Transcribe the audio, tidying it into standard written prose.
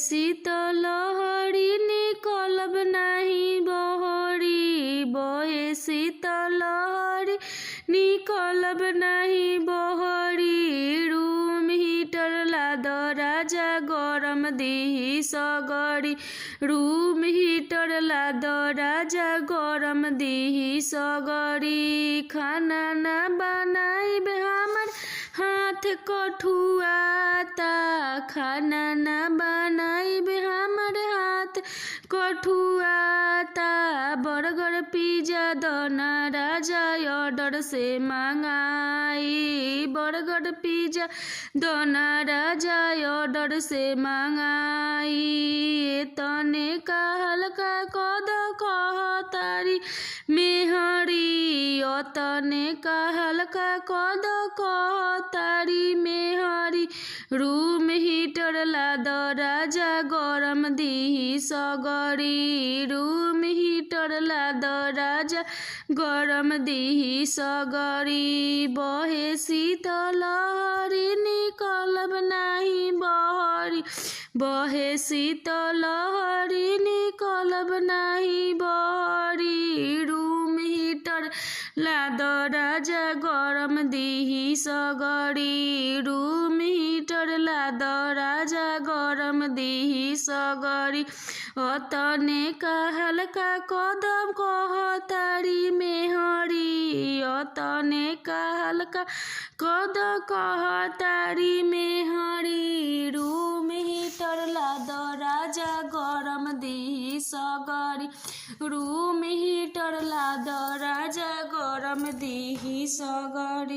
शीतलहरी निकलब नाही बहरी, बहे शीतलहरी निकलब नाही बहरी। रूम हीटर लाद राजा गरम दिही सगरी, रूम हीटर लाद राजा गरम दिही सगरी। खाना ना बनाइब हमर हाथ कठुआता, खाना ना बनाइब हमर हाथ कठुआता। बर्गर पिज्जा दना राजा ऑर्डर से मंगाई, बर्गर पिज्जा दना राजा ऑर्डर से मंगाई। तने का हल्का कद कहतारी मेहरी, तने का हल्का कद कहतारी मेहरी। रूम हीटर लाद राजा गरम दिही सगरी, रूम हीटर लाद राजा गरम दिही सगरी। बहे शीतलहरी निकलब नाही बहरी, बहे शीतलहरी निकलब नाही बहरी। रूम हीटर लाद राजा गरम दिही सगरी, रूम हीटर लाद राजा गरम दिही सगरी। तने का हल्का कदम कहतारी मेहरी, तने का हल्का कद कहतारी मेहरी। रूम हीटर लाद राजा गरम दिही सगरी, रूम हीटर लाद राजा गरम दिही सगरी।